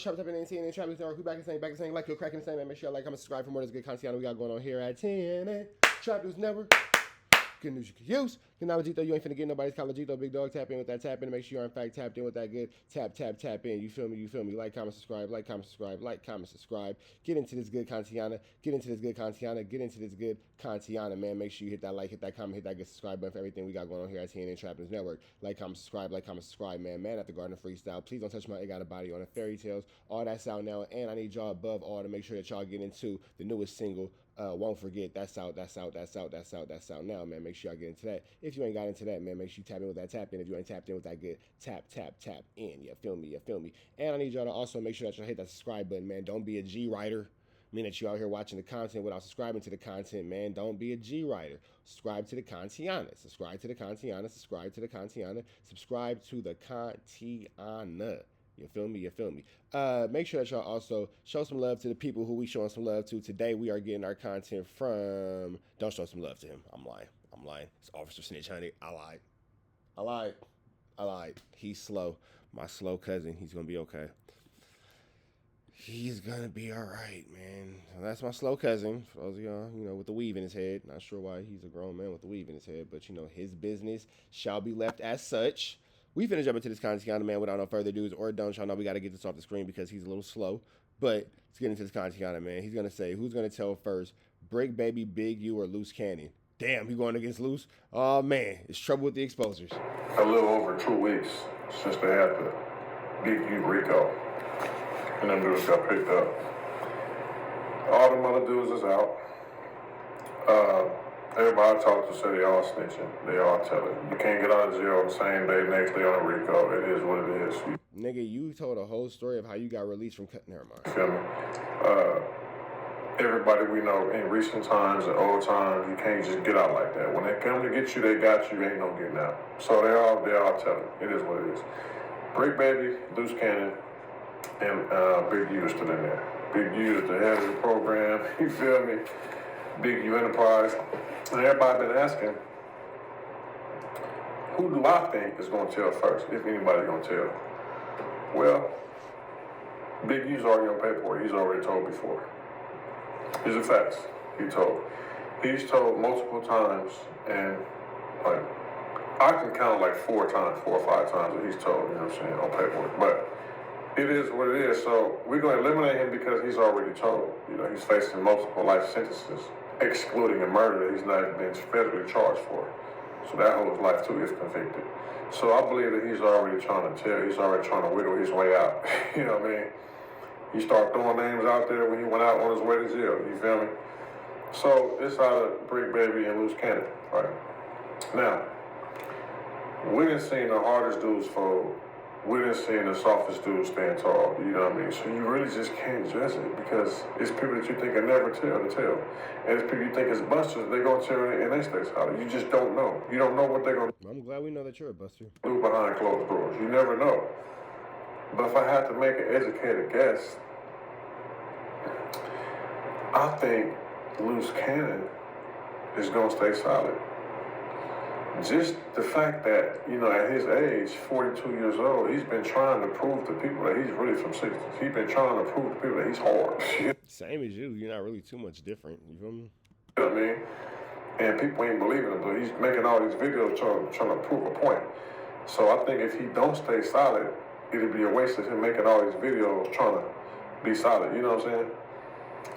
Trap tapping in CNN, trap listening, back and saying, like you're cracking the same, man. Make sure you like, comment, subscribe for more of this good content we got going on here at TNN Trap News Network. Good news you can use. You know, Gito, you ain't finna get nobody's college. Gito, big dog, tap in with that tap in. Make sure you're in fact tapped in with that good tap in. You feel me? Like, comment, subscribe. Get into this good content. Man. Make sure you hit that like, hit that comment, hit that good subscribe button for everything we got going on here at TNN Trap News Network. Like, comment, subscribe, man. Man at the Garden of Freestyle. Please don't touch my It Got a Body on the Fairy Tales. All that's out now. And I need y'all above all to make sure that y'all get into the newest single. Won't Forget. That's out now, man. Make sure y'all get into that. If you ain't got into that, man, make sure you tap in with that tap in. If you ain't tapped in with that good tap in. You feel me? And I need y'all to also make sure that y'all hit that subscribe button, man. Don't be a G writer. Mean that you out here watching the content without subscribing to the content, man. Don't be a G writer. Subscribe to the contiana. Subscribe to the contiana. You feel me? Make sure that y'all also show some love to the people who we showing some love to. Today we are getting our content from... Don't show some love to him. I'm lying. It's Officer Snitch, honey. I lied. He's slow. My slow cousin. He's going to be okay. He's going to be all right, man. So that's my slow cousin. For those of y'all, with the weave in his head. Not sure why he's a grown man with the weave in his head. But, his business shall be left as such. We finna jump into this content, man, without no further ado or don't. Y'all know we got to get this off the screen because he's a little slow. But let's get into this content, man. He's going to say, who's going to tell first? Brick Baby, Big U, or Luce Cannon? Damn, he going against Luce? Oh, man, it's trouble with the exposers. A little over 2 weeks since they had the Big U RICO. And them dudes got picked up. All them other dudes is out. Everybody I talk to say they all snitching. They all telling. You can't get out of jail the same day, next day on a RICO. It is what it is. Nigga, you told a whole story of how you got released from... Never mind. You feel me? Everybody we know in recent times and old times, you can't just get out like that. When they come to get you, they got you. Ain't no getting out. So they all telling. It is what it is. Brick Baby, Luce Cannon, and Big U is still in there. Big U is the head of the program. You feel me? Big U Enterprise. And everybody been asking, who do I think is going to tell first, if anybody's going to tell? Well, Big U's already on paperwork. He's already told before. These are facts. He's told multiple times, and like I can count like 4 or 5 times that he's told, on paperwork. But it is what it is. So we're going to eliminate him because he's already told. He's facing multiple life sentences, excluding a murder that he's not been federally charged for. So that holds life too if convicted. So I believe that he's already trying to tell. He's already trying to wiggle his way out. You know what I mean? He started throwing names out there when he went out on his way to jail. You feel me? So it's out of Brick Baby and Luce Cannon, right? Now, we didn't see the hardest dudes fold. We didn't see the softest dudes stand tall. You know what I mean? So you really just can't judge it because it's people that you think can never tell to tell. And it's people you think is busters, they gonna tell it and they stay solid. You just don't know. You don't know what they're gonna I'm glad we know that you're a buster. do behind closed doors. You never know. But if I had to make an educated guess, I think Luce Cannon is going to stay solid. Just the fact that, at his age, 42 years old, he's been trying to prove to people that he's really from 60s. He's been trying to prove to people that he's hard. Same as you. You're not really too much different. You feel me? You know what I mean? And people ain't believing him, but he's making all these videos trying to prove a point. So I think if he don't stay solid, it'd be a waste of him making all these videos trying to be solid. You know what I'm saying?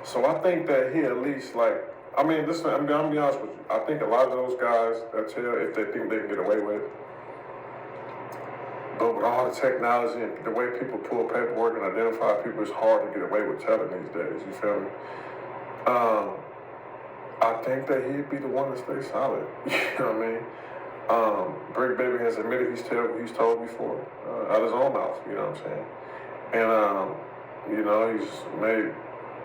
So I think that he at least, listen, I'm gonna be honest with you. I think a lot of those guys that tell if they think they can get away with it. But with all the technology and the way people pull paperwork and identify people, it's hard to get away with telling these days. You feel me? I think that he'd be the one to stay solid. You know what I mean? Brick Baby has admitted he's told before, out of his own mouth. You know what I'm saying? And he's made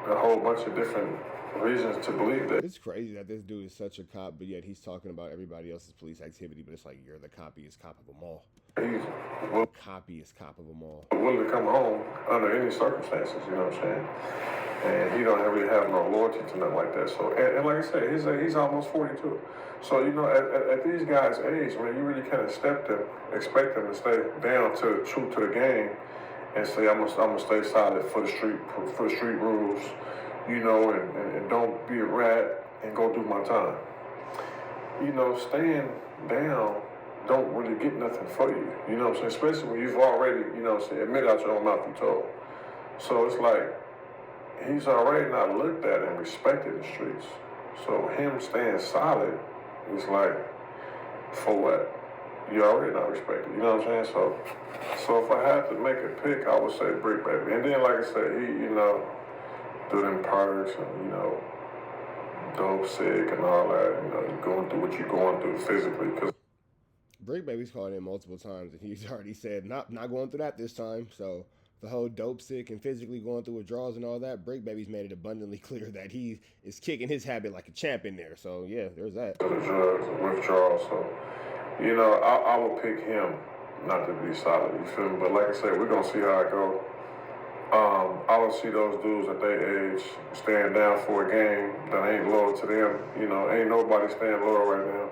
a whole bunch of different reasons to believe that. It's crazy that this dude is such a cop, but yet he's talking about everybody else's police activity, but it's like you're the copyest cop of them all. He's copyest cop of them all. willing to come home under any circumstances, you know what I'm saying? And he don't really have no loyalty to nothing like that. So, and like I said, he's almost 42. So, at these guys' age, man, you really can't expect them to stay down true to the game and say I'm gonna stay solid for the street rules, you know, and don't be a rat and go do my time. You know, staying down don't really get nothing for you. You know what I'm saying? Especially when you've already, you know what I'm saying, admit out your own mouth you told. So it's like he's already not looked at and respected in the streets. So him staying solid is like, for what? You already not respected. You know what I'm saying? So if I had to make a pick, I would say Brick Baby. And then, like I said, he, you know, do them perks and, you know, dope sick and all that. You know, you're going through what you're going through physically. Cause Brick Baby's called in multiple times, and he's already said, not going through that this time. So the whole dope sick and physically going through withdrawals and all that, Brick Baby's made it abundantly clear that he is kicking his habit like a champ in there. So yeah, there's that. The drugs and withdrawals. So, you know, I would pick him not to be solid. You feel me? But like I said, we're gonna see how it go. I don't see those dudes at their age staying down for a game that ain't loyal to them. You know, ain't nobody staying loyal right now.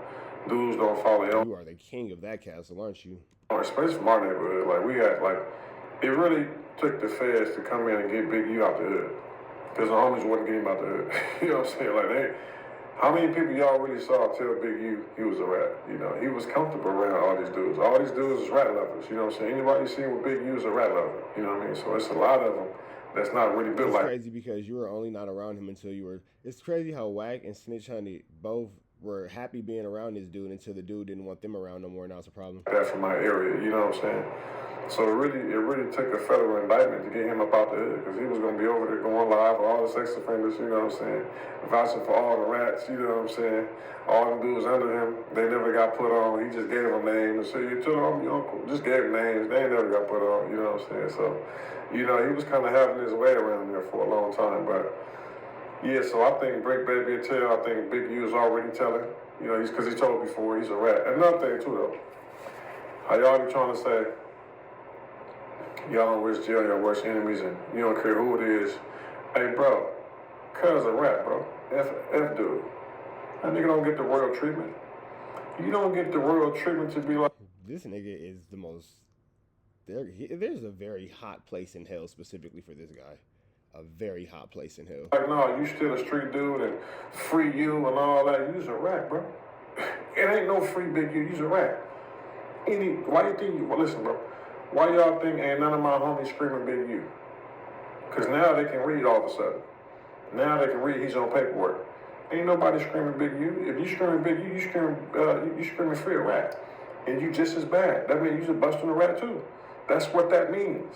Dudes don't follow them. You are the king of that castle, aren't you? Especially from our neighborhood. Like, we had, like, it really took the feds to come in and get Big U out the hood. Because the homies wouldn't get him out the hood. You know what I'm saying? Like, how many people y'all really saw tell Big U he was a rat? You know, he was comfortable around all these dudes. All these dudes is rat lovers. You know what I'm saying? Anybody you see with Big U is a rat lover. You know what I mean? So it's a lot of them that's not really built like. It's crazy because you were only not around him until you were. It's crazy how WACK and Snitch Honey both were happy being around this dude until the dude didn't want them around no more, and now it's a problem. That from my area, you know what I'm saying? So it really took a federal indictment to get him up out the hood, because he was going to be over there going live for all the sex offenders, you know what I'm saying? Vouching for all the rats, you know what I'm saying? All the dudes under him, they never got put on. He just gave them names. So you told them, your uncle just gave them names. They never got put on, you know what I'm saying? So, you know, he was kind of having his way around there for a long time. But, yeah, so I think Brick Baby will tell. I think Big U is already telling. You know, because he told before he's a rat. Another thing, too, though. How y'all be trying to say, y'all don't wish jail your worst enemies and you don't care who it is. Hey, bro, cuz a rat, bro. F dude. That nigga don't get the royal treatment. You don't get the royal treatment to be like... This nigga is the most... There's a very hot place in hell specifically for this guy. A very hot place in hell. Like, no, you still a street dude and free you and all that. You's a rat, bro. It ain't no free Big U. You's a rat. Why you think you... Well, listen, bro. Why y'all think ain't none of my homies screaming Big U? Because now they can read all of a sudden. Now they can read he's on paperwork. Ain't nobody screaming Big U. If you screaming Big U, you screaming free a rat. And you just as bad. That means you's a buster and a rat too. That's what that means.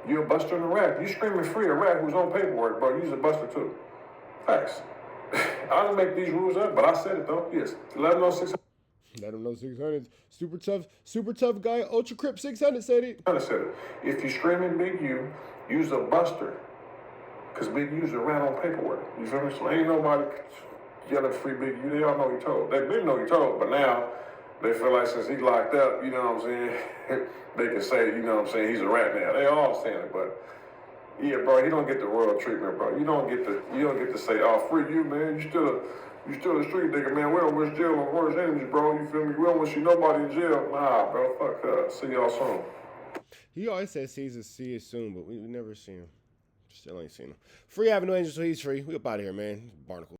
You're a buster and a rat. You screaming free a rat who's on paperwork, bro. You's a buster too. Facts. I didn't make these rules up, but I said it though. Yes. 1106. Let him know 600. Super tough guy. Ultra Crip 600 said it. I said it. If you screaming Big U, you's a buster. Because Big U's a rat on paperwork. You feel me? So ain't nobody yelling free Big U. They all know he told. They didn't know he told, but now they feel like since he locked up, you know what I'm saying, they can say, you know what I'm saying, he's a rat now. They all saying it, but yeah, bro, he don't get the royal treatment, bro. You don't get to say, oh, free you, man. You still a street nigga, man. We don't wish jail on worst enemies, bro. You feel me? We don't wish you nobody in jail. Nah, bro. Fuck. See y'all soon. He always says see us soon, but we never seen him. Still ain't seen him. Free Avenue Angel, so he's free. We up out of here, man. Barnacle.